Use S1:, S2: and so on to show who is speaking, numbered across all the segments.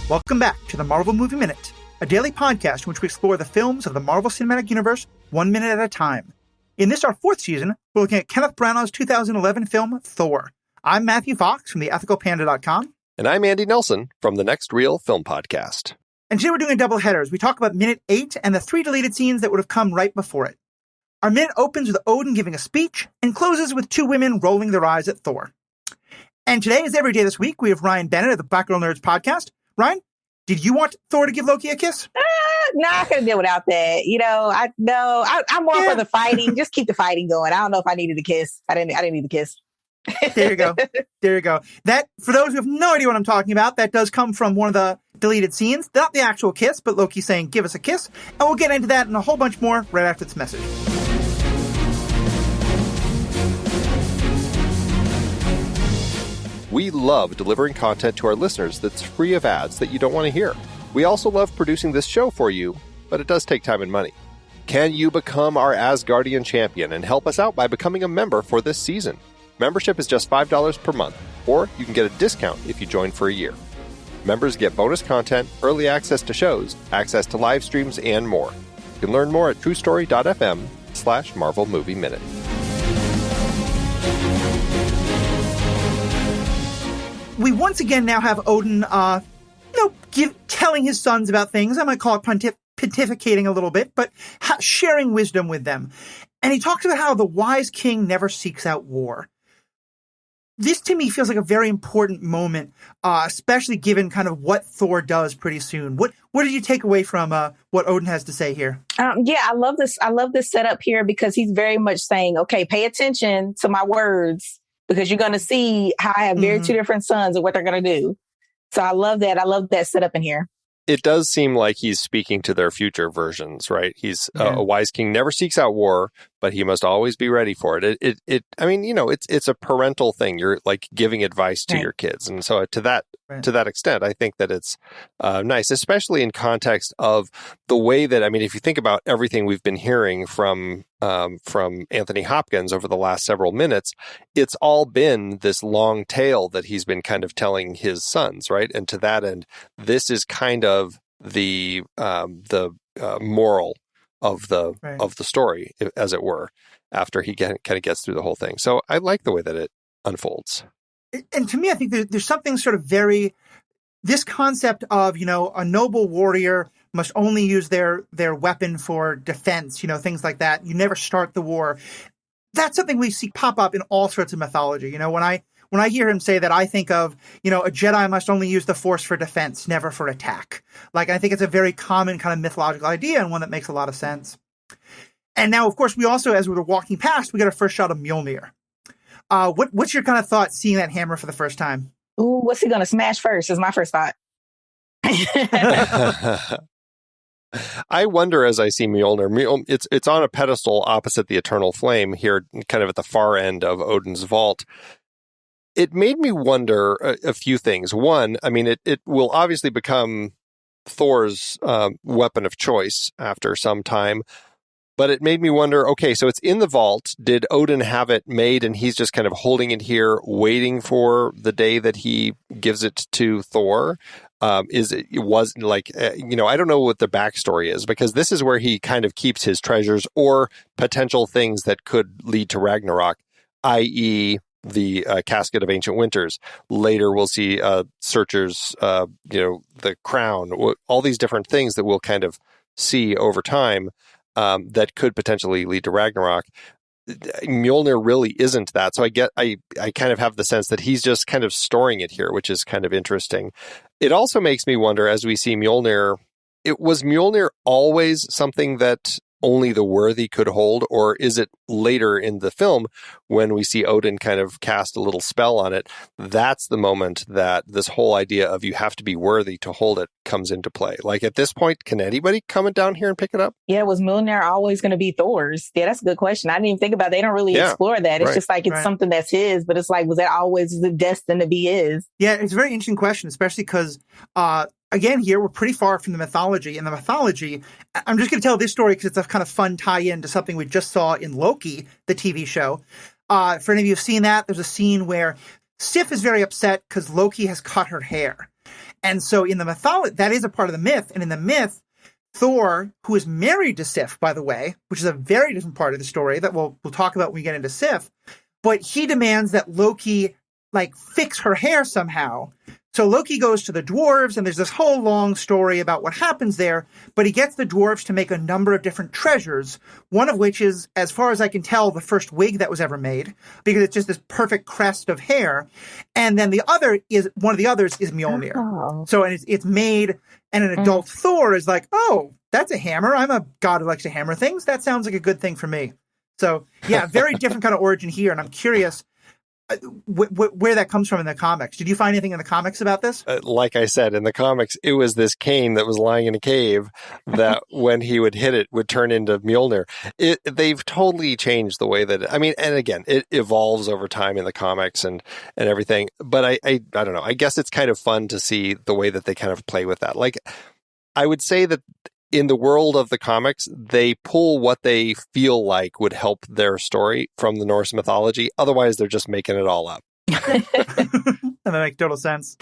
S1: Welcome back to the Marvel Movie Minute, a daily podcast in which we explore the films of the Marvel Cinematic Universe 1 minute at a time. In this, our fourth season, we're looking at Kenneth Branagh's 2011 film, Thor. I'm Matthew Fox from theethicalpanda.com.
S2: And I'm Andy Nelson from the Next Reel Film Podcast.
S1: And today we're doing a double header as we talk about minute 8 and the 3 deleted scenes that would have come right before it. Our minute opens with Odin giving a speech and closes with 2 women rolling their eyes at Thor. And today, as every day this week, we have Ryan Bennett of the Black Girl Nerds podcast. Ryan, did you want Thor to give Loki a kiss?
S3: No, I could have done without that. I'm more for the fighting. Just keep the fighting going. I don't know if I needed a kiss. I didn't need a kiss.
S1: There you go. That, for those who have no idea what I'm talking about, that does come from one of the deleted scenes. Not the actual kiss, but Loki saying, give us a kiss. And we'll get into that and a whole bunch more right after this message.
S2: We love delivering content to our listeners that's free of ads that you don't want to hear. We also love producing this show for you, but it does take time and money. Can you become our Asgardian champion and help us out by becoming a member for this season? Membership is just $5 per month, or you can get a discount if you join for a year. Members get bonus content, early access to shows, access to live streams, and more. You can learn more at truestory.fm/Marvel Movie Minute.
S1: We once again now have Odin, telling his sons about things. I might call it pontificating a little bit, but sharing wisdom with them. And he talks about how the wise king never seeks out war. This, to me, feels like a very important moment, especially given kind of what Thor does pretty soon. What did you take away from what Odin has to say here?
S3: I love this. I love this setup here because he's very much saying, okay, pay attention to my words because you're going to see how I have two different sons and what they're going to do. So I love that. I love that setup in here.
S2: It does seem like he's speaking to their future versions, right? He's a wise king never seeks out war, but he must always be ready for it. It's a parental thing. You're like giving advice to your kids. And so to that extent, I think that it's nice, especially in context of the way that, if you think about everything we've been hearing from Anthony Hopkins over the last several minutes, it's all been this long tale that he's been kind of telling his sons, right? And to that end, this is kind of the moral of the story, as it were, after he kind of gets through the whole thing. So I like the way that it unfolds.
S1: And to me, I think there's something sort of this concept of, a noble warrior must only use their weapon for defense, things like that. You never start the war. That's something we see pop up in all sorts of mythology. When I hear him say that, I think of, a Jedi must only use the Force for defense, never for attack. Like, I think it's a very common kind of mythological idea and one that makes a lot of sense. And now, of course, we also, as we were walking past, we got our first shot of Mjolnir. What's your kind of thought seeing that hammer for the first time?
S3: Ooh, what's he going to smash first is my first thought.
S2: I wonder as I see Mjolnir, it's on a pedestal opposite the Eternal Flame here, kind of at the far end of Odin's vault. It made me wonder a few things. One, it will obviously become Thor's weapon of choice after some time, but it made me wonder, okay, so it's in the vault. Did Odin have it made and he's just kind of holding it here, waiting for the day that he gives it to Thor? I don't know what the backstory is, because this is where he kind of keeps his treasures or potential things that could lead to Ragnarok, i.e., the Casket of Ancient Winters. Later, we'll see Searchers, the crown, all these different things that we'll kind of see over time that could potentially lead to Ragnarok. Mjolnir really isn't that. So I kind of have the sense that he's just kind of storing it here, which is kind of interesting. It also makes me wonder, as we see Mjolnir, was Mjolnir always something that only the worthy could hold, or is it later in the film when we see Odin kind of cast a little spell on it? That's the moment that this whole idea of you have to be worthy to hold it comes into play. Like at this point, can anybody come down here and pick it up?
S3: Yeah, was Mjolnir always going to be Thor's? Yeah, that's a good question. I didn't even think about it. They don't really explore that. It's just like it's something that's his, but it's like, was that always destined to be his?
S1: Yeah, it's a very interesting question, especially because again, here we're pretty far from the mythology. And the mythology, I'm just going to tell this story because it's a kind of fun tie-in to something we just saw in Loki, the TV show. For any of you who've seen that, there's a scene where Sif is very upset because Loki has cut her hair. And so in the mythology, that is a part of the myth. And in the myth, Thor, who is married to Sif, by the way, which is a very different part of the story that we'll talk about when we get into Sif, but he demands that Loki fix her hair somehow. So Loki goes to the dwarves, and there's this whole long story about what happens there, but he gets the dwarves to make a number of different treasures, one of which is, as far as I can tell, the first wig that was ever made, because it's just this perfect crest of hair. And then one of the others is Mjolnir.
S3: Oh.
S1: So and it's made, and an adult Thor is like, oh, that's a hammer. I'm a god who likes to hammer things. That sounds like a good thing for me. So yeah, very different kind of origin here, and I'm curious where that comes from in the comics. Did you find anything in the comics about this?
S2: Like I said, in the comics, it was this cane that was lying in a cave that when he would hit it would turn into Mjolnir. They've totally changed the way that, and again, it evolves over time in the comics and everything. But I don't know. I guess it's kind of fun to see the way that they kind of play with that. Like, I would say that in the world of the comics, they pull what they feel like would help their story from the Norse mythology. Otherwise, they're just making it all up.
S1: That makes total sense.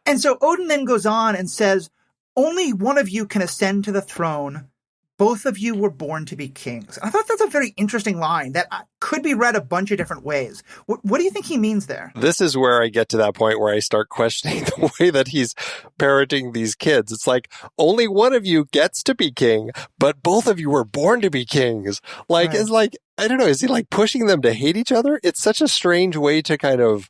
S1: And so Odin then goes on and says, only one of you can ascend to the throne. Both of you were born to be kings. I thought that's a very interesting line that could be read a bunch of different ways. What do you think he means there?
S2: This is where I get to that point where I start questioning the way that he's parenting these kids. It's like, only one of you gets to be king, but both of you were born to be kings. Like, right. It's like, I don't know, is he like pushing them to hate each other? It's such a strange way to kind of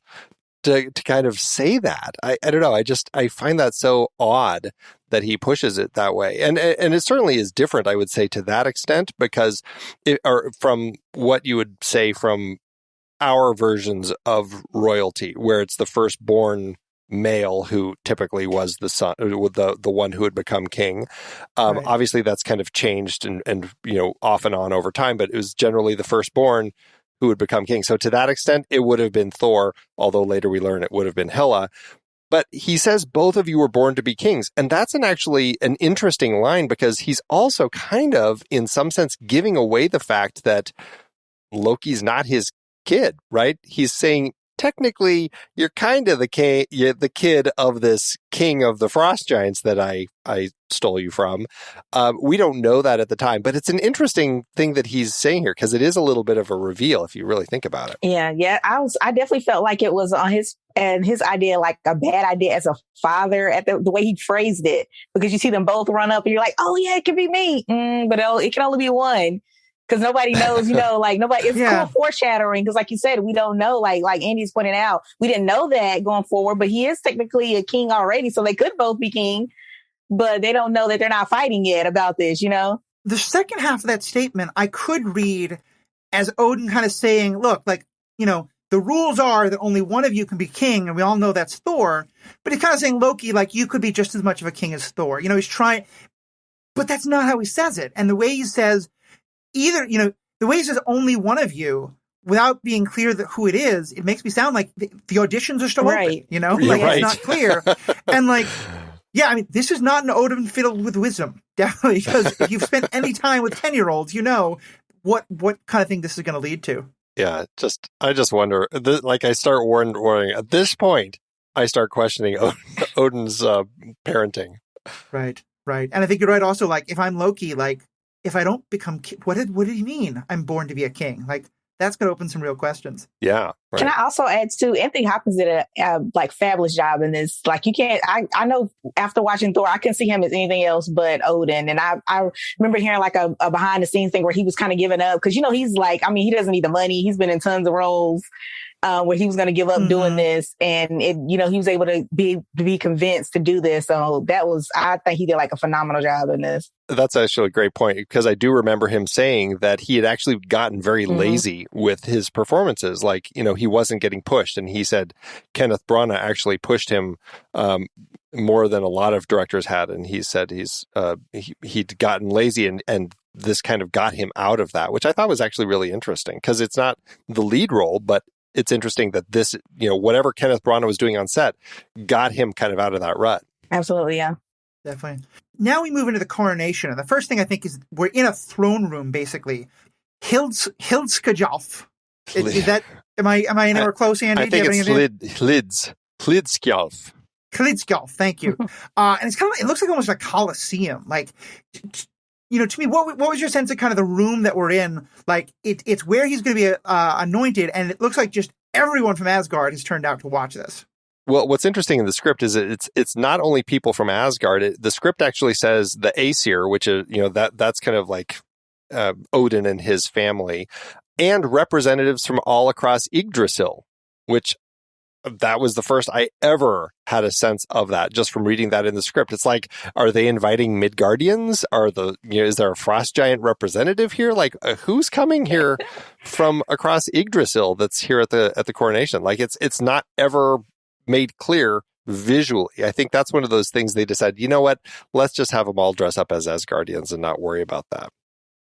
S2: say that. I don't know. I find that so odd that he pushes it that way. And it certainly is different, I would say, to that extent, because or from what you would say from our versions of royalty, where it's the firstborn male who typically was the son, the one who had become king. Right. Obviously that's kind of changed and off and on over time, but it was generally the firstborn who would become king. So to that extent, it would have been Thor, although later we learn it would have been Hela. But he says both of you were born to be kings. And that's actually an interesting line, because he's also kind of, in some sense, giving away the fact that Loki's not his kid, right? He's saying, technically, you're kind of the kid of this king of the frost giants that I stole you from. We don't know that at the time, but it's an interesting thing that he's saying here, because it is a little bit of a reveal if you really think about it.
S3: Yeah. I definitely felt like it was on his idea, like a bad idea as a father, at the way he phrased it, because you see them both run up and you're like, oh yeah, it could be me. But it can only be one. Because nobody knows, nobody, it's cool foreshadowing. Because like you said, we don't know, like Andy's pointing out, we didn't know that going forward, but he is technically a king already. So they could both be king, but they don't know that they're not fighting yet about this,
S1: The second half of that statement, I could read as Odin kind of saying, look, the rules are that only one of you can be king, and we all know that's Thor. But he's kind of saying, Loki, you could be just as much of a king as Thor. He's trying, but that's not how he says it. And the way he says, the way he says only one of you, without being clear that who it is, it makes me sound like the auditions are still open,
S2: Right.
S1: It's not clear. And this is not an Odin filled with wisdom, definitely, because if you've spent any time with 10-year-olds, you know what kind of thing this is going to lead to.
S2: Yeah, I just wonder, I start worrying at this point, I start questioning Odin's parenting.
S1: Right. And I think you're right also, if I'm Loki, if I don't become what did he mean? I'm born to be a king. That's going to open some real questions.
S2: Yeah. Right.
S3: Can I also add too? Anthony Hopkins did a fabulous job in this. You can't. I know after watching Thor, I couldn't see him as anything else but Odin. And I remember hearing a behind the scenes thing where he was kind of giving up, because he's he doesn't need the money. He's been in tons of roles where he was going to give up doing this, and he was able to be convinced to do this. So I think he did a phenomenal job in this.
S2: That's actually a great point, because I do remember him saying that he had actually gotten very lazy with his performances. He wasn't getting pushed. And he said Kenneth Branagh actually pushed him more than a lot of directors had. And he said he'd gotten lazy, and this kind of got him out of that, which I thought was actually really interesting, because it's not the lead role, but it's interesting that this, whatever Kenneth Branagh was doing on set got him kind of out of that rut.
S3: Absolutely, yeah.
S1: Definitely. Now we move into the coronation. And the first thing I think is we're in a throne room, basically. Hildskjalf. Is that, am I anywhere close, Andy?
S2: I think it's Hlidskjalf.
S1: Kalitzkjalf, thank you. And it's kind of, it looks like almost a coliseum. Like, to me, what was your sense of kind of the room that we're in? Like, it's where he's going to be anointed, and it looks like just everyone from Asgard has turned out to watch this.
S2: Well, what's interesting in the script is that it's not only people from Asgard. The script actually says the Aesir, which is, that's kind of like Odin and his family, and representatives from all across Yggdrasil, which that was the first I ever had a sense of that just from reading that in the script. It's like, are they inviting Midgardians? Is there a frost giant representative here? Like, who's coming here from across Yggdrasil that's here at the coronation? Like, it's not ever made clear visually. I think that's one of those things they decided, you know what, let's just have them all dress up as Asgardians and not worry about that.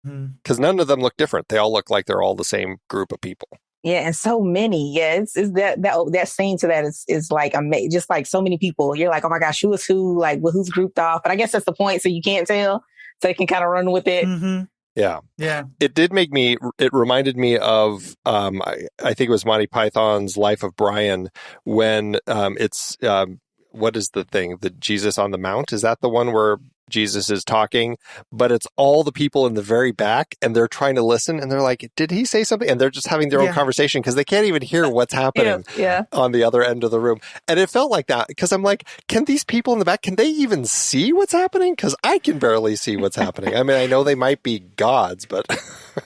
S2: Because none of them look different. They all look like they're all the same group of people.
S3: Yeah, and so many. Yeah, it's that scene to that is like amazing. Just like so many people. You're like, oh my gosh, who is who? Like, who's grouped off? But I guess that's the point, so you can't tell. So you can kind of run with it.
S1: Mm-hmm.
S2: Yeah.
S1: Yeah.
S2: It reminded me of, I think it was Monty Python's Life of Brian when what is the thing? The Jesus on the Mount? Is that the one where Jesus is talking, but it's all the people in the very back and they're trying to listen and they're like, did he say something? And they're just having their own conversation because they can't even hear what's happening on the other end of the room. And it felt like that because I'm like, can these people in the back, can they even see what's happening? Because I can barely see what's happening. I mean, I know they might be gods, but...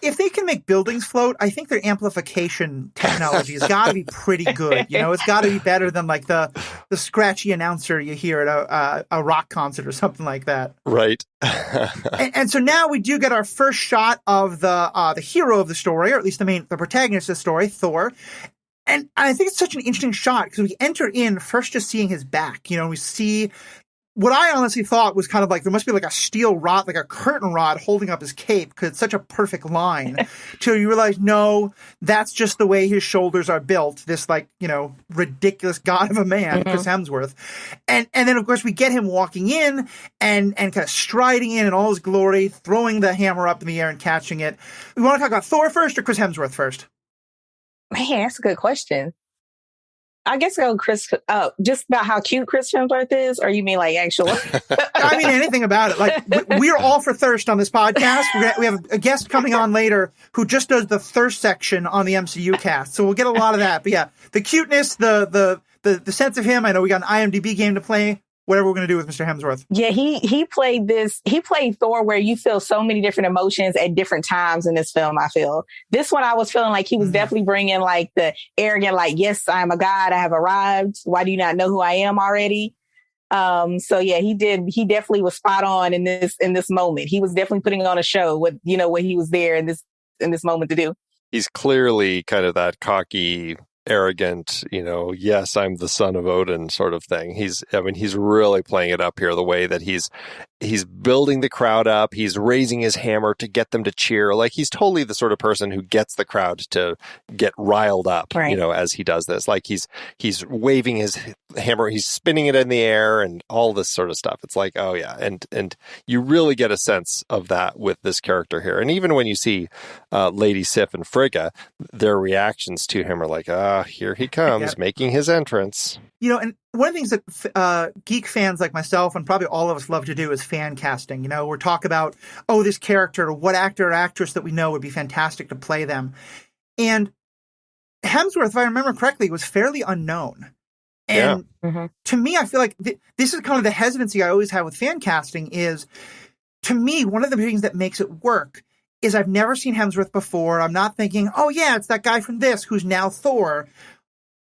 S1: If they can make buildings float, I think their amplification technology has got to be pretty good. It's got to be better than like the scratchy announcer you hear at a rock concert or something like that.
S2: Right.
S1: and so now we do get our first shot of the hero of the story, or at least the protagonist of the story, Thor. And I think it's such an interesting shot because we enter in first just seeing his back. We see what I honestly thought was kind of like there must be like a steel rod, like a curtain rod holding up his cape because it's such a perfect line. Till you realize, no, that's just the way his shoulders are built. This ridiculous god of a man, Chris Hemsworth. And then of course we get him walking in and kind of striding in all his glory, throwing the hammer up in the air and catching it. We want to talk about Thor first or Chris Hemsworth first?
S3: Man, that's a good question. I guess I'll go Chris, just about how cute Chris Hemsworth is, or you mean like actual?
S1: I mean anything about it. Like we're all for thirst on this podcast. We have a guest coming on later who just does the thirst section on the MCU cast, so we'll get a lot of that. But yeah, the cuteness, the sense of him. I know we got an IMDb game to play. Whatever we're going to do with Mr. Hemsworth. Yeah,
S3: he played Thor where you feel so many different emotions at different times in this film, I feel. This one, I was feeling like he was definitely bringing like the arrogant, like, yes, I'm a god, I have arrived. Why do you not know who I am already? So yeah, he definitely was spot on in this moment. He was definitely putting on a show with, what he was there in this moment to do.
S2: He's clearly kind of that cocky, arrogant, yes, I'm the son of Odin sort of thing. He's really playing it up here, the way that he's building the crowd up. He's raising his hammer to get them to cheer. Like, he's totally the sort of person who gets the crowd to get riled up,
S3: right,
S2: as he does this. Like, he's waving his hammer, he's spinning it in the air and all this sort of stuff. It's like, oh yeah. And you really get a sense of that with this character here. And even when you see Lady Sif and Frigga, their reactions to him are like, here he comes, making his entrance.
S1: And one of the things that geek fans like myself and probably all of us love to do is fan casting. We're talk about, this character or what actor or actress that we know would be fantastic to play them. And Hemsworth, if I remember correctly, was fairly unknown. And to me, I feel like this is kind of the hesitancy I always have with fan casting is, to me, one of the things that makes it work is I've never seen Hemsworth before. I'm not thinking, oh yeah, it's that guy from this who's now Thor.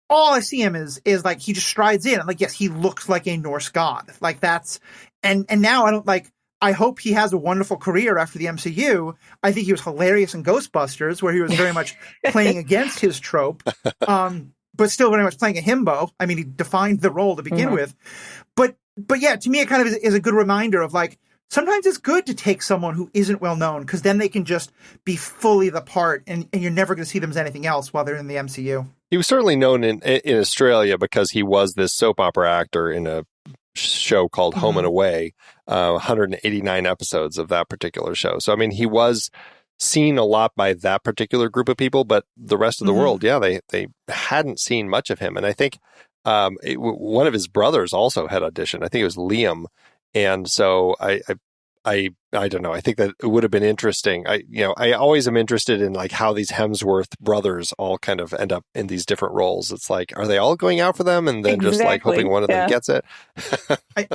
S1: All I see him is like he just strides in. I'm like, yes, he looks like a Norse god. Like that's and now I hope he has a wonderful career after the MCU. I think he was hilarious in Ghostbusters, where he was very much playing against his trope, but still very much playing a himbo. I mean, he defined the role to begin with. But yeah, to me, it kind of is a good reminder of like, sometimes it's good to take someone who isn't well known because then they can just be fully the part and you're never going to see them as anything else while they're in the MCU.
S2: He was certainly known in Australia because he was this soap opera actor in a show called Home and Away, 189 episodes of that particular show. So, I mean, he was seen a lot by that particular group of people, but the rest of the world, they hadn't seen much of him. And I think one of his brothers also had auditioned. I think it was Liam. And so I don't know. I think that it would have been interesting. I always am interested in like how these Hemsworth brothers all kind of end up in these different roles. It's like, are they all going out for them and then just like hoping one of them gets it?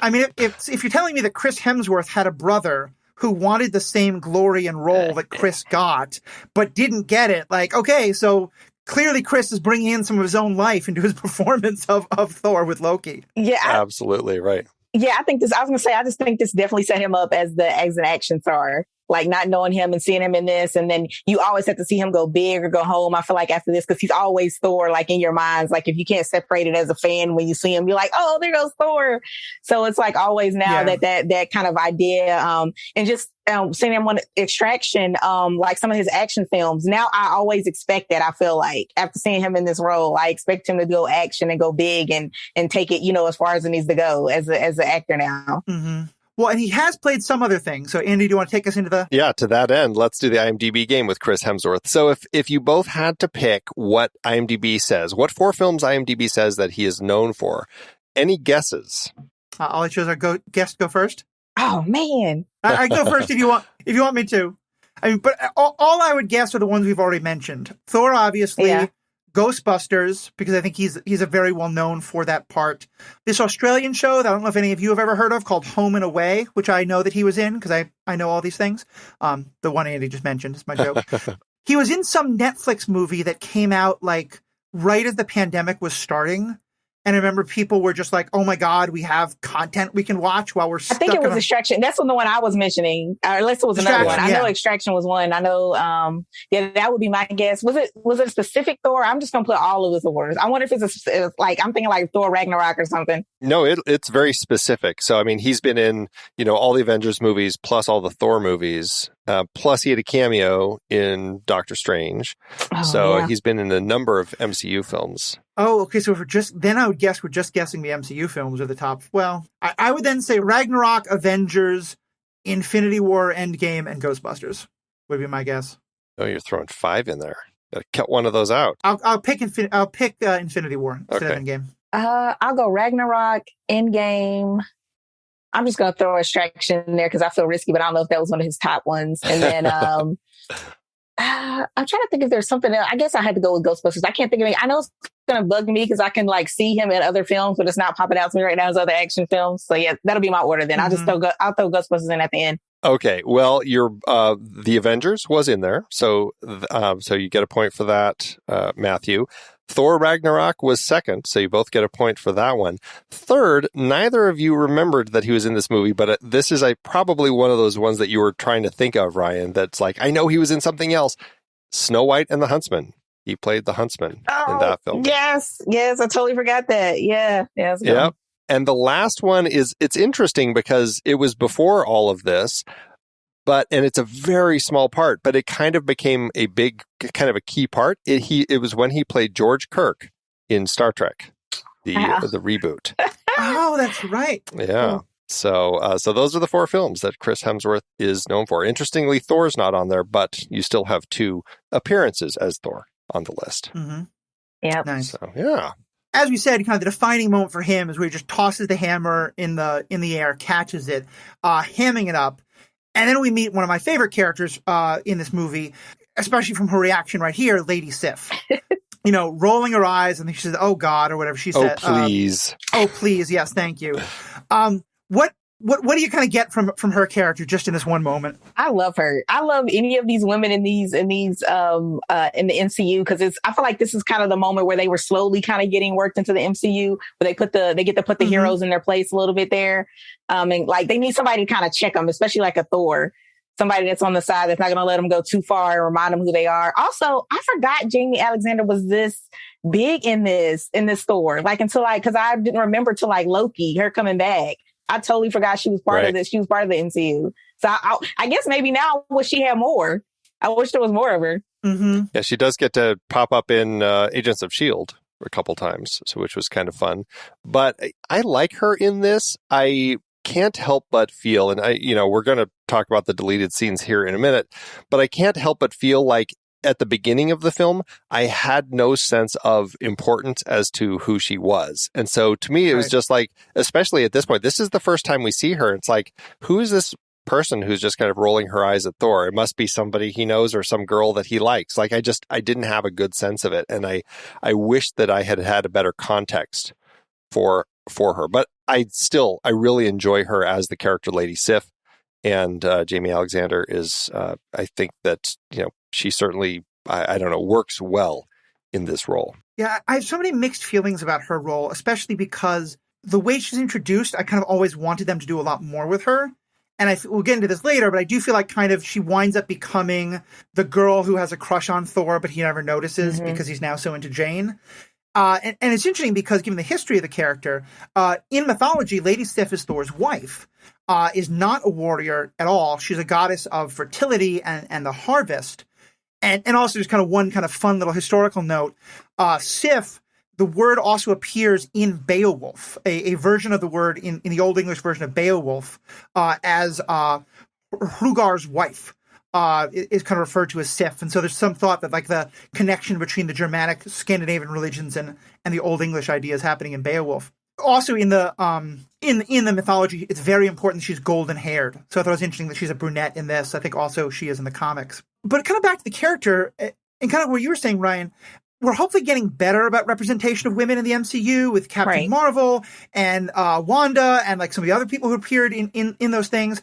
S1: I mean, if you're telling me that Chris Hemsworth had a brother who wanted the same glory and role that Chris got, but didn't get it, like, okay, so clearly Chris is bringing in some of his own life into his performance of Thor with Loki.
S3: Yeah.
S2: Absolutely right.
S3: Yeah, I was going to say, I just think this definitely set him up as an action star. Like not knowing him and seeing him in this. And then you always have to see him go big or go home. I feel like after this, because he's always Thor, like in your minds. Like if you can't separate it as a fan, when you see him, you're like, oh, there goes Thor. So it's like always now that kind of idea. And just seeing him on Extraction, like some of his action films. Now I always expect that. I feel like after seeing him in this role, I expect him to go action and go big and take it, as far as it needs to go as an actor now.
S1: Mm-hmm. Well, and he has played some other things. So, Andy, do you want to take us into the...
S2: Yeah, to that end, let's do the IMDb game with Chris Hemsworth. So if you both had to pick what IMDb says, what 4 films IMDb says that he is known for, any guesses?
S1: I'll let you as our guest go first.
S3: Oh, man.
S1: I go first if you want me to. I mean, but all I would guess are the ones we've already mentioned. Thor, obviously. Yeah. Ghostbusters, because I think he's a very well known for that part. This Australian show that I don't know if any of you have ever heard of called Home and Away, which I know that he was in because I know all these things. The one Andy just mentioned is my joke. He was in some Netflix movie that came out like right as the pandemic was starting. And I remember people were just like, oh my God, we have content we can watch while we're stuck.
S3: I think it was Extraction. That's the one I was mentioning. Or unless it was another one. I know Extraction was one. I know, that would be my guess. Was it a specific Thor? I'm just going to put all of his awards. I wonder if it's I'm thinking like Thor Ragnarok or something.
S2: No, it's very specific. So, I mean, he's been in, all the Avengers movies plus all the Thor movies. Plus he had a cameo in Doctor Strange. He's been in a number of MCU films.
S1: Oh, okay. So I would guess we're just guessing the MCU films are the top. Well, I would then say Ragnarok, Avengers, Infinity War, Endgame, and Ghostbusters would be my guess.
S2: Oh, you're throwing 5 in there. Gotta cut one of those out.
S1: I'll pick Infinity War instead of Endgame.
S3: I'll go Ragnarok, Endgame. I'm just going to throw Extraction in there because I feel risky, but I don't know if that was one of his top ones. And then I'm trying to think if there's something else. I guess I had to go with Ghostbusters. I can't think of any. I know it's going to bug me because I can like see him in other films, but it's not popping out to me right now as other action films. So yeah, that'll be my order then. Mm-hmm. I'll throw Ghostbusters in at the end.
S2: Okay, well, your the Avengers was in there, so you get a point for that, Matthew. Thor Ragnarok was second, so you both get a point for that one. Third, neither of you remembered that he was in this movie, but this is probably one of those ones that you were trying to think of, Ryan, that's like, I know he was in something else. Snow White and the Huntsman. He played the Huntsman in that film.
S3: Yes, I totally forgot that. Yeah.
S2: Yep. And the last one it's interesting because it was before all of this, and it's a very small part, but it kind of became a big, kind of a key part. It was when he played George Kirk in Star Trek, the reboot.
S1: Oh, that's right.
S2: Yeah. Cool. So those are the 4 films that Chris Hemsworth is known for. Interestingly, Thor's not on there, but you still have 2 appearances as Thor on the list.
S3: Mm-hmm. Yeah.
S1: Nice.
S2: So, yeah.
S1: As we said, kind of the defining moment for him is where he just tosses the hammer in the air, catches it, hamming it up. And then we meet one of my favorite characters in this movie, especially from her reaction right here, Lady Sif. Rolling her eyes, and she says, "Oh God," or whatever she said.
S2: Oh please.
S1: Oh please, yes, thank you. What do you kind of get from her character just in this one moment?
S3: I love her. I love any of these women in the MCU because I feel like this is kind of the moment where they were slowly kind of getting worked into the MCU, where they get to put the heroes in their place a little bit there. And like they need somebody to kind of check them, especially like a Thor, somebody that's on the side that's not going to let them go too far and remind them who they are. Also, I forgot Jamie Alexander was this big in this Thor, like until because I didn't remember till like Loki, her coming back. I totally forgot she was part of this. She was part of the MCU. So I guess maybe now I wish she had more. I wish there was more of her.
S1: Mm-hmm.
S2: Yeah, she does get to pop up in Agents of S.H.I.E.L.D. a couple times, which was kind of fun. But I like her in this. I can't help but feel, and we're going to talk about the deleted scenes here in a minute, but I can't help but feel like at the beginning of the film, I had no sense of importance as to who she was. And so to me, it was just like, especially at this point, this is the first time we see her. It's like, who is this person who's just kind of rolling her eyes at Thor? It must be somebody he knows or some girl that he likes. Like, I didn't have a good sense of it. And I wish that I had a better context for her. But I really enjoy her as the character Lady Sif. And Jamie Alexander is, I think that, she certainly, I don't know, works well in this role.
S1: Yeah, I have so many mixed feelings about her role, especially because the way she's introduced, I kind of always wanted them to do a lot more with her. And we'll get into this later, but I do feel like kind of she winds up becoming the girl who has a crush on Thor, but he never notices because he's now so into Jane. And it's interesting because given the history of the character, in mythology, Lady Sif is Thor's wife, is not a warrior at all. She's a goddess of fertility and the harvest. And also just kind of one kind of fun little historical note, Sif, the word also appears in Beowulf, a version of the word in the Old English version of Beowulf, as Hrugar's wife. Is kind of referred to as Sif. And so there's some thought that like the connection between the Germanic Scandinavian religions and the Old English ideas happening in Beowulf. Also in the mythology, it's very important she's golden haired. So I thought it was interesting that she's a brunette in this. I think also she is in the comics. But kind of back to the character and kind of what you were saying, Ryan, we're hopefully getting better about representation of women in the MCU with Captain Marvel and Wanda and like some of the other people who appeared in those things.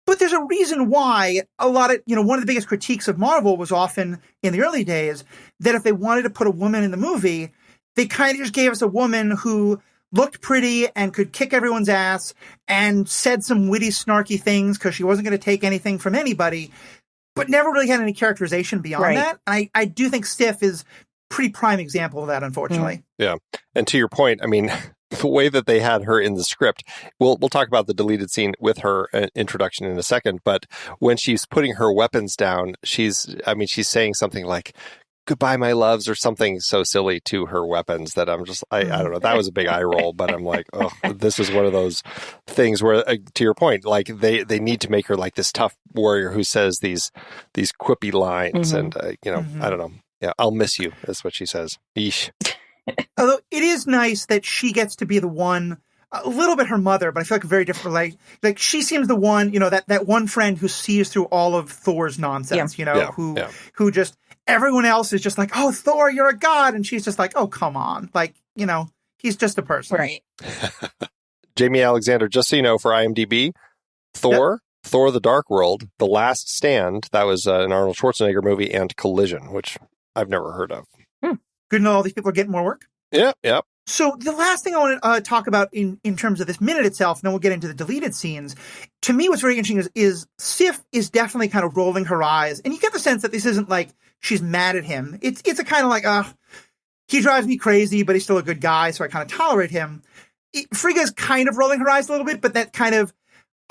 S1: But there's a reason why a lot of, one of the biggest critiques of Marvel was often in the early days that if they wanted to put a woman in the movie, they kind of just gave us a woman who looked pretty and could kick everyone's ass and said some witty, snarky things because she wasn't going to take anything from anybody, but never really had any characterization beyond that. And I do think Sif is a pretty prime example of that, unfortunately.
S2: Yeah. And to your point, I mean, the way that they had her in the script, we'll talk about the deleted scene with her introduction in a second, but when she's putting her weapons down, she's saying something like, "Goodbye, my loves," or something so silly to her weapons that I'm just, I don't know, that was a big eye roll, but I'm like, oh, this is one of those things where, to your point, like they need to make her like this tough warrior who says these quippy lines and, I don't know. Yeah, "I'll miss you," is what she says. Yeesh.
S1: Although it is nice that she gets to be the one, a little bit her mother, but I feel like a very different, like she seems the one, that one friend who sees through all of Thor's nonsense, who just, everyone else is just like, "Oh, Thor, you're a god." And she's just like, "Oh, come on." Like, he's just a person.
S3: Right.
S2: Jamie Alexander, just so you know, for IMDb, Thor, Thor the Dark World, The Last Stand, that was an Arnold Schwarzenegger movie, and Collision, which I've never heard of.
S1: Good to know all these people are getting more work.
S2: Yeah.
S1: So the last thing I want to talk about in terms of this minute itself, and then we'll get into the deleted scenes. To me, what's very interesting is Sif is definitely kind of rolling her eyes. And you get the sense that this isn't like she's mad at him. It's a kind of like, he drives me crazy, but he's still a good guy, so I kind of tolerate him. Frigga's kind of rolling her eyes a little bit, but that kind of,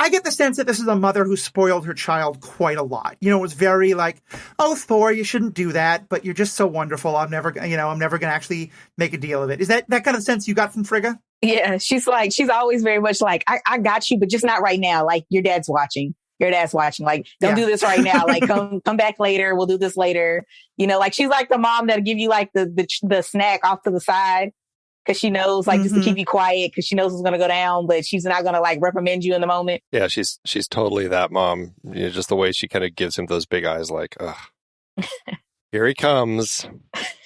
S1: I get the sense that this is a mother who spoiled her child quite a lot. It was very like, "Oh, Thor, you shouldn't do that, but you're just so wonderful. I'm never going to actually make a deal of it." Is that kind of sense you got from Frigga?
S3: Yeah, she's always very much like, I got you, but just not right now. Like, your dad's watching. Like, don't do this right now. Like, come back later. We'll do this later. Like she's like the mom that'll give you like the snack off to the side. Because she knows, like, just to keep you quiet, because she knows it's going to go down, but she's not going to, like, reprimand you in the moment.
S2: Yeah, she's totally that mom. Just the way she kind of gives him those big eyes, like, ugh, here he comes,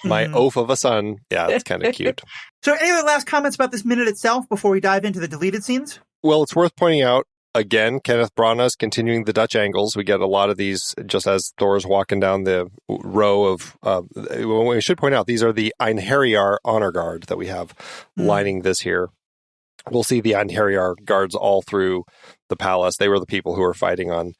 S2: my oaf of a son. Yeah, that's kind of cute.
S1: So any other last comments about this minute itself before we dive into the deleted scenes?
S2: Well, it's worth pointing out, again, Kenneth Branagh's continuing the Dutch angles. We get a lot of these just as Thor's walking down the row of, we should point out, these are the Einherjar honor guard that we have lining this here. We'll see the Einherjar guards all through the palace. They were the people who were fighting on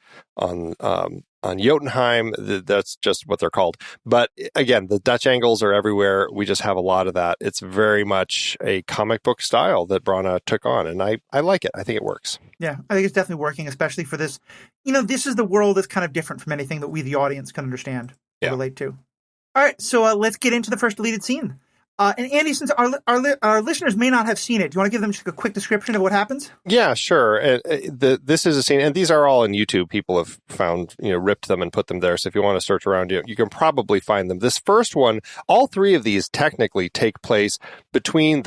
S2: Jotunheim. That's just what they're called. But again, the Dutch angles are everywhere. We just have a lot of that. It's very much a comic book style that Branagh took on, and I like it. I think it works.
S1: Yeah, I think it's definitely working, especially for this. This is the world that's kind of different from anything that we, the audience, can understand or relate to. All right, so let's get into the first deleted scene. And Andy, since our listeners may not have seen it, do you want to give them just a quick description of what happens?
S2: Yeah, sure. This is a scene, and these are all on YouTube. People have found, ripped them and put them there. So if you want to search around, you can probably find them. This first one, all three of these technically take place between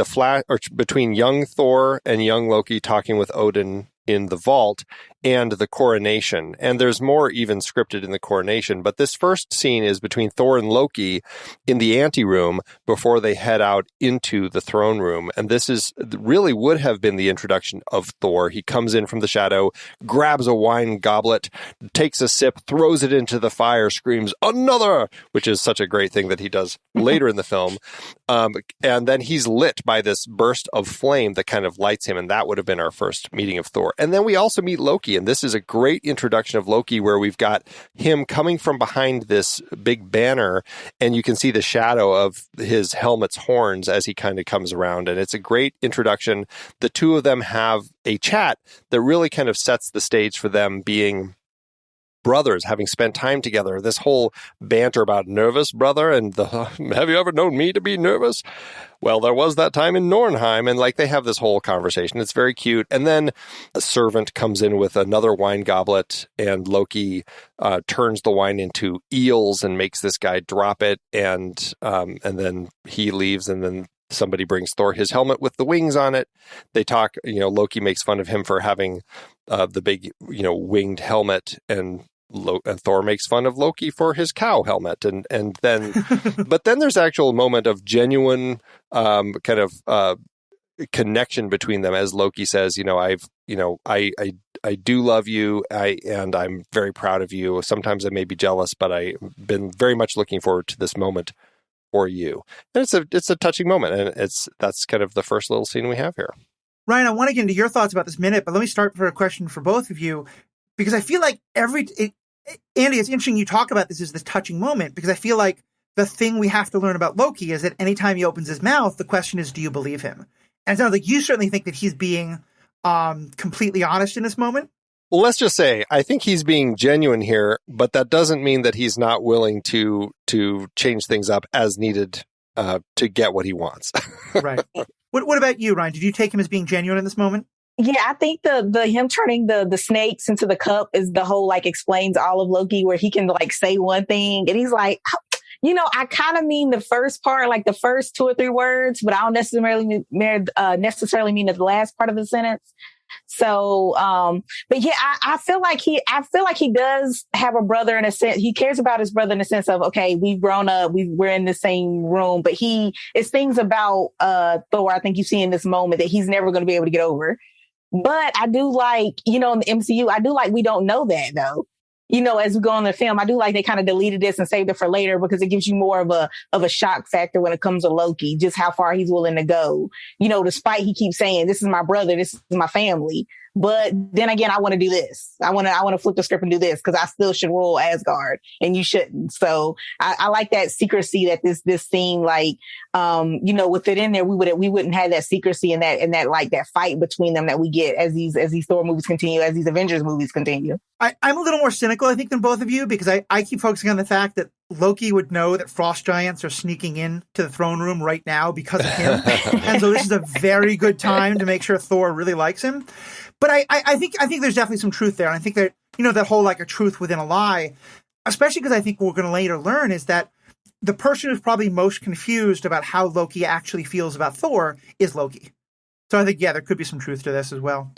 S2: between young Thor and young Loki talking with Odin in the vault and the coronation. And there's more even scripted in the coronation. But this first scene is between Thor and Loki in the anteroom before they head out into the throne room. And this is really would have been the introduction of Thor. He comes in from the shadow, grabs a wine goblet, takes a sip, throws it into the fire, screams, "Another!" which is such a great thing that he does later in the film. And then he's lit by this burst of flame that kind of lights him. And that would have been our first meeting of Thor. And then we also meet Loki. And this is a great introduction of Loki where we've got him coming from behind this big banner and you can see the shadow of his helmet's horns as he kind of comes around. And it's a great introduction. The two of them have a chat that really kind of sets the stage for them being brothers, having spent time together. This whole banter about nervous, brother, and have you ever known me to be nervous? Well, there was that time in Nornheim, and they have this whole conversation. It's very cute. And then a servant comes in with another wine goblet, and Loki turns the wine into eels and makes this guy drop it, and then he leaves, and then somebody brings Thor his helmet with the wings on it. They talk, Loki makes fun of him for having the big, winged helmet, and Thor makes fun of Loki for his cow helmet, and then, but then there's actual moment of genuine kind of connection between them as Loki says, I do love you, and I'm very proud of you. Sometimes I may be jealous, but I've been very much looking forward to this moment for you. And it's a touching moment, and that's kind of the first little scene we have here.
S1: Ryan, I want to get into your thoughts about this minute, but let me start for a question for both of you, because I feel like Andy, it's interesting you talk about this as this touching moment, because I feel like the thing we have to learn about Loki is that anytime he opens his mouth, the question is, do you believe him? And it sounds like you certainly think that he's being completely honest in this moment.
S2: Well, let's just say, I think he's being genuine here, but that doesn't mean that he's not willing to change things up as needed to get what he wants.
S1: Right. What about you, Ryan? Did you take him as being genuine in this moment?
S3: Yeah, I think the him turning the snakes into the cup is the whole explains all of Loki, where he can say one thing and he's like, I kind of mean the first part, the first 2 or 3 words, but I don't necessarily mean the last part of the sentence. So, but yeah, I feel like he does have a brother in a sense. He cares about his brother in the sense of, okay, we've grown up, we're in the same room, but it's things about, Thor, I think you see in this moment that he's never going to be able to get over. But I do in the MCU, I do we don't know that though. As we go on the film, I do they kind of deleted this and saved it for later because it gives you more of a shock factor when it comes to Loki, just how far he's willing to go. Despite he keeps saying, this is my brother, this is my family. But then again, I want to do this. I want to flip the script and do this because I still should rule Asgard and you shouldn't. So I like that secrecy that this scene, with it in there, we wouldn't have that secrecy and that that fight between them that we get as these Thor movies continue, as these Avengers movies continue.
S1: I'm a little more cynical, I think, than both of you, because I keep focusing on the fact that Loki would know that frost giants are sneaking in to the throne room right now because of him. And so this is a very good time to make sure Thor really likes him. But I think there's definitely some truth there. And I think that, that whole a truth within a lie, especially because I think what we're going to later learn is that the person who's probably most confused about how Loki actually feels about Thor is Loki. So I think, there could be some truth to this as well.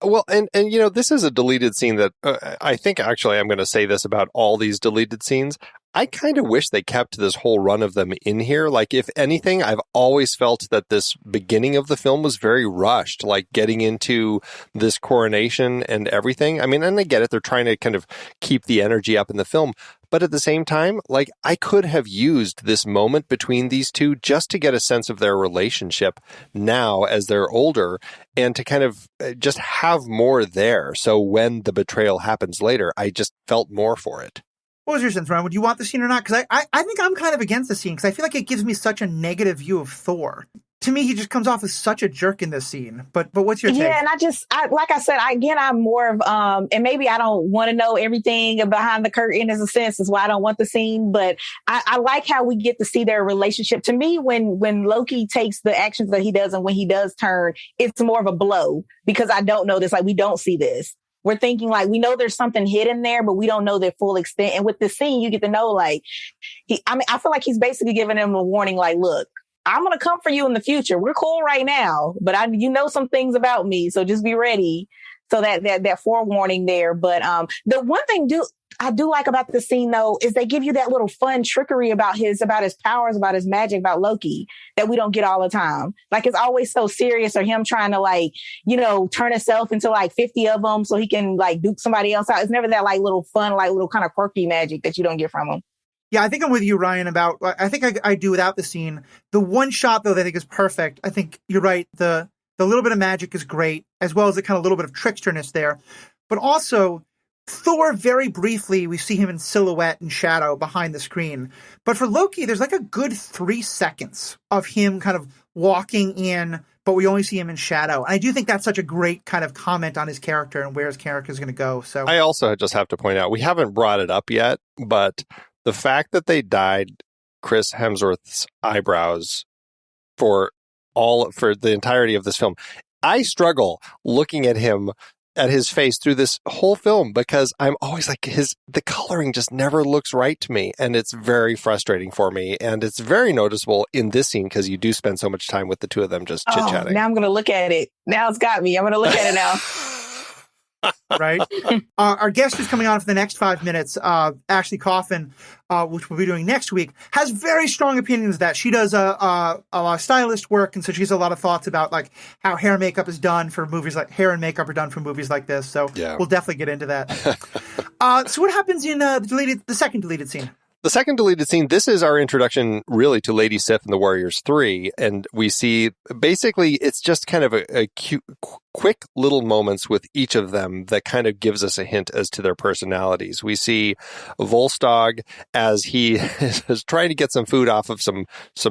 S2: Well, and this is a deleted scene that I think actually I'm going to say this about all these deleted scenes. I kind of wish they kept this whole run of them in here. If anything, I've always felt that this beginning of the film was very rushed, getting into this coronation and everything. I mean, and I get it. They're trying to kind of keep the energy up in the film. But at the same time, I could have used this moment between these two just to get a sense of their relationship now as they're older and to kind of just have more there. So when the betrayal happens later, I just felt more for it.
S1: What was your sense, Ryan? Would you want the scene or not? Because I think I'm kind of against the scene because I feel like it gives me such a negative view of Thor to me, he just comes off as such a jerk in this scene. But what's your take?
S3: Yeah, and like I said, I'm more of, and maybe I don't want to know everything behind the curtain as a sense, is why I don't want the scene. But I like how we get to see their relationship. To me, when Loki takes the actions that he does and when he does turn, it's more of a blow because I don't know this. Like, we don't see this. We're thinking like, we know there's something hidden there, but we don't know the full extent. And with this scene, you get to know like, I feel like he's basically giving him a warning, like, look, I'm going to come for you in the future. We're cool right now, but you know some things about me. So just be ready. So that forewarning there. But, the one thing I do like about the scene though, is they give you that little fun trickery about his powers, about his magic, about Loki that we don't get all the time. Like, it's always so serious, or him trying to like, you know, turn himself into like 50 of them so he can like duke somebody else out. It's never that like little fun, like little kind of quirky magic that you don't get from him.
S1: Yeah, I think I'm with you, Ryan, I think I do without the scene. The one shot, though, that I think is perfect. I think you're right. The little bit of magic is great, as well as the kind of little bit of tricksterness there. But also, Thor, very briefly, we see him in silhouette and shadow behind the screen. But for Loki, there's like a good 3 seconds of him kind of walking in, but we only see him in shadow. And I do think that's such a great kind of comment on his character and where his character is going to go. So
S2: I also just have to point out, we haven't brought it up yet, but the fact that they dyed Chris Hemsworth's eyebrows for the entirety of this film, I struggle looking at his face through this whole film because I'm always like, the coloring just never looks right to me, and it's very frustrating for me, and it's very noticeable in this scene because you do spend so much time with the two of them just chit-chatting.
S3: Now I'm going to look at it. Now it's got me. I'm going to look at it now.
S1: Right. Our guest who's coming on for the next 5 minutes, Ashley Coffin, which we'll be doing next week, has very strong opinions of that. She does a lot of stylist work, and so she has a lot of thoughts about like how hair and makeup is done for movies like this. So yeah, we'll definitely get into that. So what happens in the second deleted scene?
S2: The second deleted scene, this is our introduction really to Lady Sif and the Warriors 3. And we see basically it's just kind of a cute, quick little moments with each of them that kind of gives us a hint as to their personalities. We see Volstagg as he is trying to get some food off of some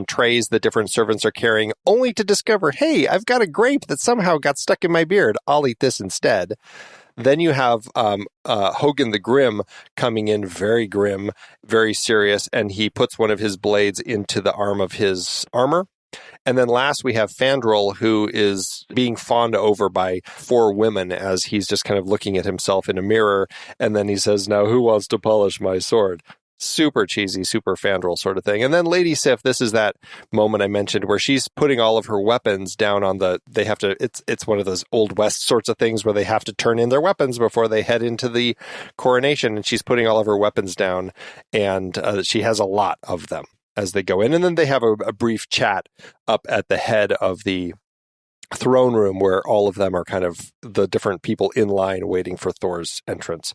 S2: trays that different servants are carrying, only to discover, hey, I've got a grape that somehow got stuck in my beard. I'll eat this instead. Then you have Hogan the Grim coming in very grim, very serious, and he puts one of his blades into the arm of his armor. And then last we have Fandral, who is being fawned over by 4 women as he's just kind of looking at himself in a mirror. And then he says, now who wants to polish my sword? Super cheesy, super Fandral sort of thing. And then Lady Sif, this is that moment I mentioned where she's putting all of her weapons down on it's one of those Old West sorts of things where they have to turn in their weapons before they head into the coronation. And she's putting all of her weapons down, and she has a lot of them as they go in. And then they have a brief chat up at the head of the throne room where all of them are kind of the different people in line waiting for Thor's entrance.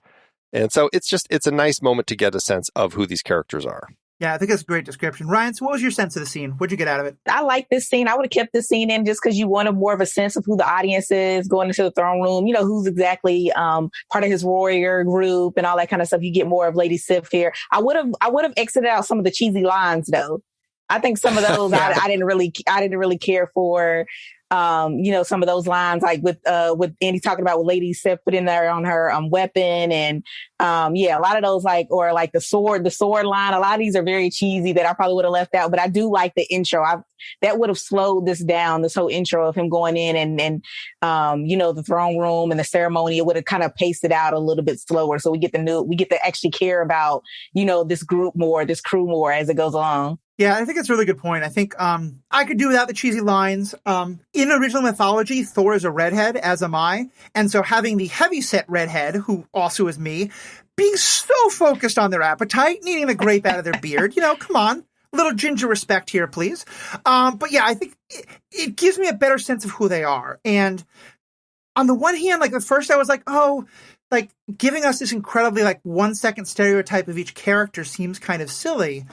S2: And so it's a nice moment to get a sense of who these characters are.
S1: Yeah, I think that's a great description. Ryan, so what was your sense of the scene? What'd you get out of it?
S3: I like this scene. I would have kept this scene in just because you wanted more of a sense of who the audience is going into the throne room. You know, who's exactly part of his warrior group and all that kind of stuff. You get more of Lady Sif here. I would have exited out some of the cheesy lines though. I think some of those I didn't really care for. Some of those lines, like with Andy talking about what Lady Sif put in there on her weapon, and a lot of those, like the sword line. A lot of these are very cheesy that I probably would have left out, but I do like the intro. That would have slowed this down. This whole intro of him going in and the throne room and the ceremony, it would have kind of paced it out a little bit slower, so we get to actually care about this group more, this crew more as it goes along.
S1: Yeah, I think it's a really good point. I think I could do without the cheesy lines. In original mythology, Thor is a redhead, as am I. And so having the heavyset redhead, who also is me, being so focused on their appetite, eating the grape out of their beard, come on. A little ginger respect here, please. But yeah, I think it gives me a better sense of who they are. And on the one hand, like at first I was like, giving us this incredibly 1 second stereotype of each character seems kind of silly.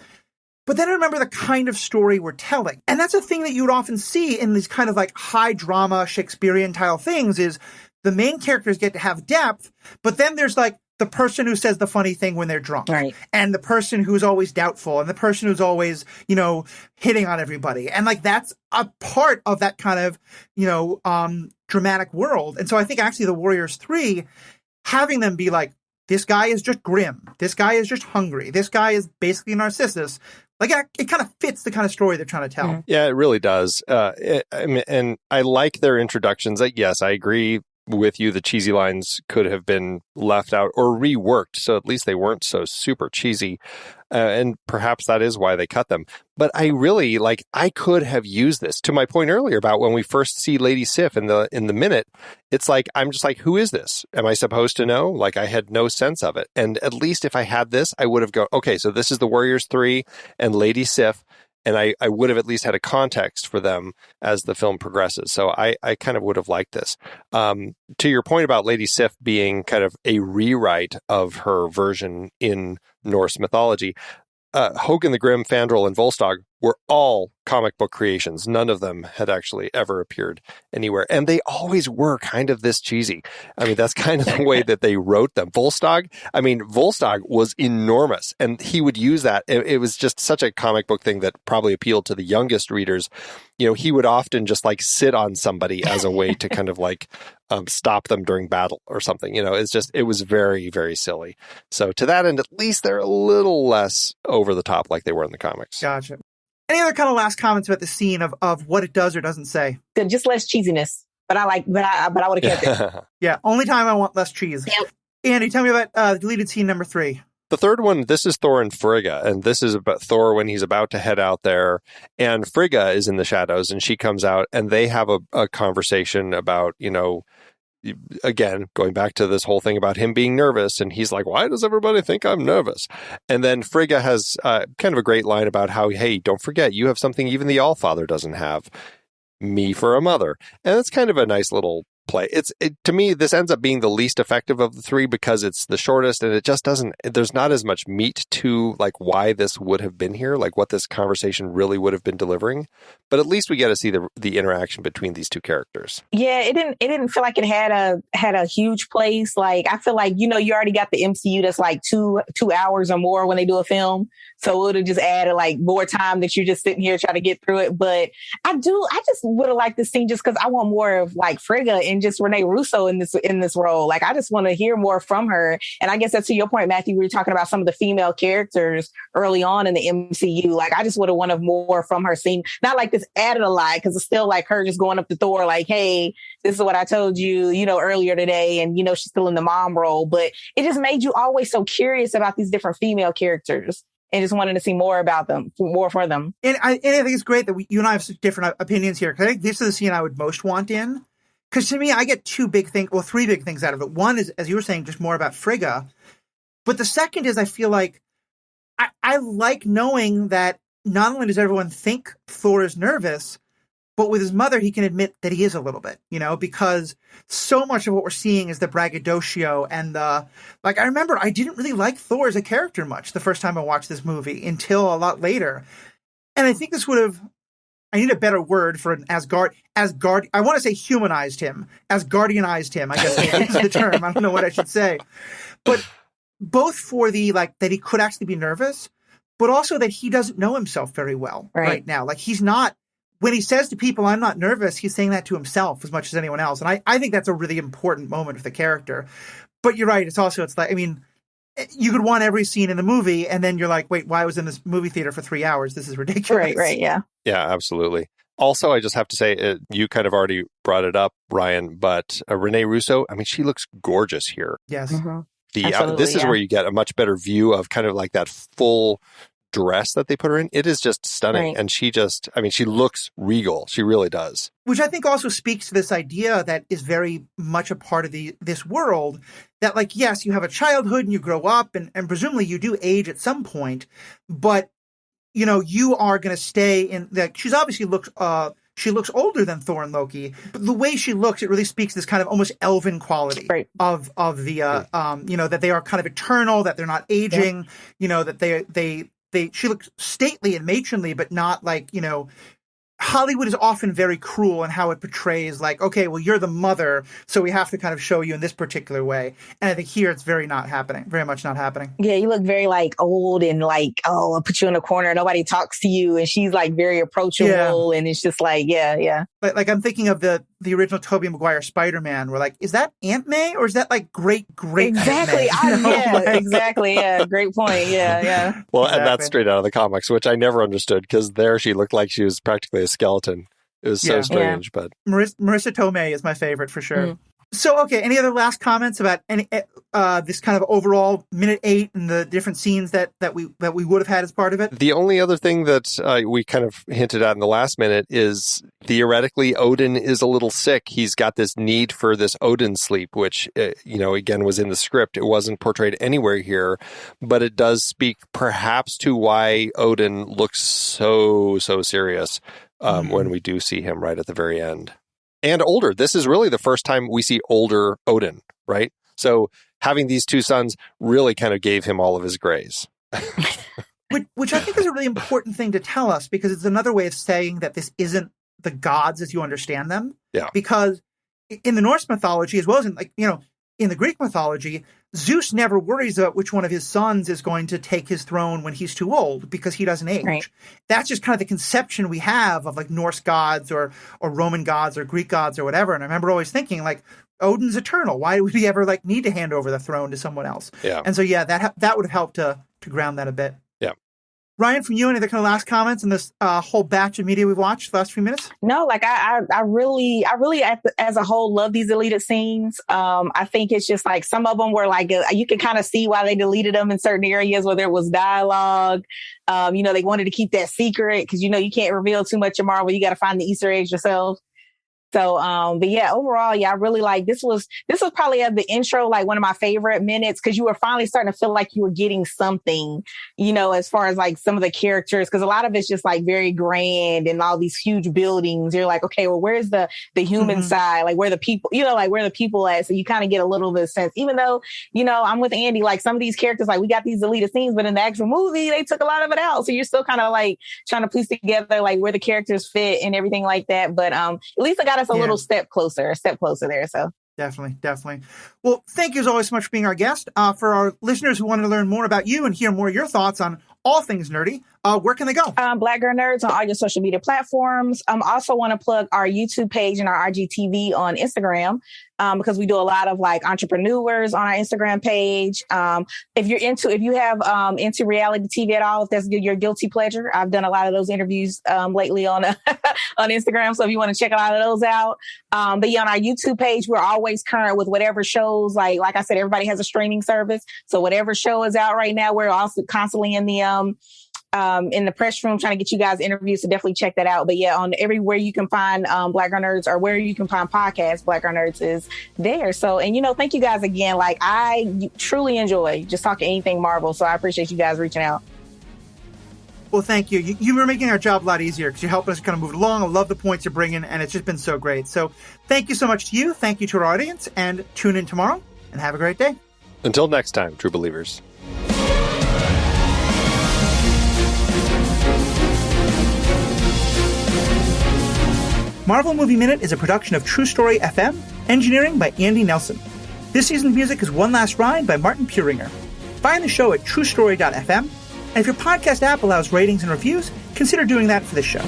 S1: But then I remember the kind of story we're telling. And that's a thing that you would often see in these kind of high drama Shakespearean style things is the main characters get to have depth, but then there's the person who says the funny thing when they're drunk,
S3: Right.
S1: and the person who's always doubtful, and the person who's always, hitting on everybody. And like, that's a part of that kind of, dramatic world. And so I think actually the Warriors 3, having them be like, this guy is just grim, this guy is just hungry, this guy is basically a Narcissus, like it kind of fits the kind of story they're trying to tell.
S3: Mm-hmm.
S2: Yeah, it really does. And I like their introductions. Yes, I agree with you. The cheesy lines could have been left out or reworked, so at least they weren't so super cheesy. And perhaps that is why they cut them. But I really I could have used this, to my point earlier about when we first see Lady Sif in the minute. It's like, I'm just like, who is this? Am I supposed to know? Like, I had no sense of it. And at least if I had this, I would have gone, okay, so this is the Warriors 3 and Lady Sif. And I would have at least had a context for them as the film progresses. So I kind of would have liked this. To your point about Lady Sif being kind of a rewrite of her version in Norse mythology, Hogan the Grim, Fandral, and Volstagg were all comic book creations. None of them had actually ever appeared anywhere. And they always were kind of this cheesy. I mean, that's kind of the way that they wrote them. Volstagg was enormous, and he would use that. It was just such a comic book thing that probably appealed to the youngest readers. He would often just sit on somebody as a way to kind of stop them during battle or something. It was very, very silly. So to that end, at least they're a little less over the top like they were in the comics.
S1: Gotcha. Any other kind of last comments about the scene of what it does or doesn't say?
S3: Just less cheesiness, but I would have kept it.
S1: Yeah, only time I want less cheese.
S3: Yep.
S1: Andy, tell me about deleted scene number 3.
S2: The third one, this is Thor and Frigga, and this is about Thor when he's about to head out there, and Frigga is in the shadows, and she comes out, and they have a conversation about, again, going back to this whole thing about him being nervous, and he's like, why does everybody think I'm nervous? And then Frigga has kind of a great line about how, hey, don't forget, you have something even the Allfather doesn't have, me for a mother. And it's kind of a nice little play. To me, this ends up being the least effective of the 3 because it's the shortest, and it just doesn't, there's not as much meat to why this would have been here, what this conversation really would have been delivering. But at least we get to see the interaction between these two characters.
S3: Yeah, it didn't feel like it had a huge place. I feel like, you already got the MCU that's 2 hours or more when they do a film. So it would have just added more time that you're just sitting here trying to get through it. But I just would have liked this scene just because I want more of Frigga and just Renee Russo in this role. I just want to hear more from her. And I guess that's to your point, Matthew, we were talking about some of the female characters early on in the MCU. I just would have wanted more from her scene. Not this added a lot, because it's still her just going up to Thor hey, this is what I told you, earlier today. And, she's still in the mom role. But it just made you always so curious about these different female characters and just wanted to see more about them, more for them.
S1: And I think it's great that you and I have different opinions here, because I think this is the scene I would most want in. Because to me, I get 3 big things out of it. One is, as you were saying, just more about Frigga. But the second is, I feel like I like knowing that not only does everyone think Thor is nervous, but with his mother, he can admit that he is a little bit, because so much of what we're seeing is the braggadocio and I remember I didn't really like Thor as a character much the first time I watched this movie until a lot later. And I think this would have, I need a better word for an I want to say humanized him, Asgardianized him, I guess is the term. I don't know what I should say. But both for the, that he could actually be nervous, but also that he doesn't know himself very well right now. He's not, when he says to people, I'm not nervous, he's saying that to himself as much as anyone else. And I think that's a really important moment of the character. But you're right. It's you could want every scene in the movie, and then you're like, wait, why was in this movie theater for 3 hours? This is ridiculous.
S3: Right, yeah.
S2: Yeah, absolutely. Also, I just have to say, you kind of already brought it up, Ryan, but Renee Russo, she looks gorgeous here.
S1: Yes.
S3: Mm-hmm.
S2: This is where you get a much better view of kind of that full dress that they put her in. It is just stunning.
S3: Right.
S2: And she just, she looks regal. She really does.
S1: Which I think also speaks to this idea that is very much a part of this world, that yes, you have a childhood and you grow up and presumably you do age at some point, but you are going to stay in that. She's obviously she looks older than Thor and Loki, but the way she looks, it really speaks to this kind of almost elven quality of the, that they are kind of eternal, that they're not aging, that she looks stately and matronly, but not Hollywood is often very cruel in how it portrays, like, okay, well, you're the mother, so we have to kind of show you in this particular way. And I think here it's very much not happening.
S3: Yeah, you look very like old and like, oh, I'll put you in a corner. Nobody talks to you. And she's like very approachable. Yeah. And it's just like, yeah.
S1: Like I'm thinking of the original Tobey Maguire Spider-Man. We're like, is that Aunt May or is that like great
S3: exactly.
S1: Aunt May?
S3: Exactly. Yeah, great point. Yeah.
S2: Well,
S1: exactly.
S2: And that's straight out of the comics, which I never understood because there she looked like she was practically a skeleton. It was so strange, but
S1: Marissa Tomei is my favorite for sure. So, okay, any other last comments about any this kind of overall minute 8 and the different scenes that we would have had as part of it?
S2: The only other thing that we kind of hinted at in the last minute is theoretically Odin is a little sick. He's got this need for this Odin sleep, which, again, was in the script. It wasn't portrayed anywhere here, but it does speak perhaps to why Odin looks so serious when we do see him right at the very end. And older. This is really the first time we see older Odin, right? So having these two sons really kind of gave him all of his grays.
S1: Which I think is a really important thing to tell us, because it's another way of saying that this isn't the gods as you understand them.
S2: Yeah.
S1: Because in the Norse mythology, as well as in the Greek mythology, Zeus never worries about which one of his sons is going to take his throne when he's too old, because he doesn't age. Right. That's just kind of the conception we have of like Norse gods or Roman gods or Greek gods or whatever. And I remember always thinking like, Odin's eternal. Why would he ever like need to hand over the throne to someone else?
S2: Yeah.
S1: And so, that would have helped to ground that a bit.
S2: Yeah.
S1: Ryan, from you, any other kind of last comments in this whole batch of media we've watched the last few minutes?
S3: No, like I really, as a whole, love these deleted scenes. I think it's just like some of them were like, you can kind of see why they deleted them in certain areas where there was dialogue. They wanted to keep that secret because, you can't reveal too much in Marvel. You got to find the Easter eggs yourself. So, but yeah, overall, I really like this was probably at the intro, like one of my favorite minutes, because you were finally starting to feel like you were getting something, as far as like some of the characters, because a lot of it's just like very grand and all these huge buildings. You're like, okay, well, where's the human side? Like where the people, where the people at? So you kind of get a little bit of sense, even though, I'm with Andy, like some of these characters, like we got these deleted scenes, but in the actual movie, they took a lot of it out. So you're still kind of like trying to piece together like where the characters fit and everything like that. But at least I got us a little step closer there. So
S1: definitely. Well, thank you as always so much for being our guest. For our listeners who want to learn more about you and hear more of your thoughts on all things nerdy, where can they go? Black
S3: Girl Nerds on all your social media platforms. Also want to plug our YouTube page and our IGTV on Instagram, because we do a lot of like entrepreneurs on our Instagram page. If you have into reality TV at all, if that's your guilty pleasure, I've done a lot of those interviews lately on on Instagram. So if you want to check a lot of those out, but yeah, on our YouTube page, we're always current with whatever shows. Like I said, everybody has a streaming service, so whatever show is out right now, we're also constantly in the press room trying to get you guys interviews, so definitely check that out. But yeah, on everywhere you can find Black Girl Nerds, or where you can find podcasts, Black Girl Nerds is there. So, and thank you guys again. Like I truly enjoy just talking anything Marvel, so I appreciate you guys reaching out.
S1: Well, thank you. You were making our job a lot easier because you're helping us kind of move it along. I love the points you're bringing, and it's just been so great. So thank you so much to you. Thank you to our audience, and tune in tomorrow, and have a great day.
S2: Until next time, true believers.
S1: Marvel Movie Minute is a production of True Story FM, engineering by Andy Nelson. This season's music is One Last Ride by Martin Puringer. Find the show at truestory.fm, and if your podcast app allows ratings and reviews, consider doing that for this show.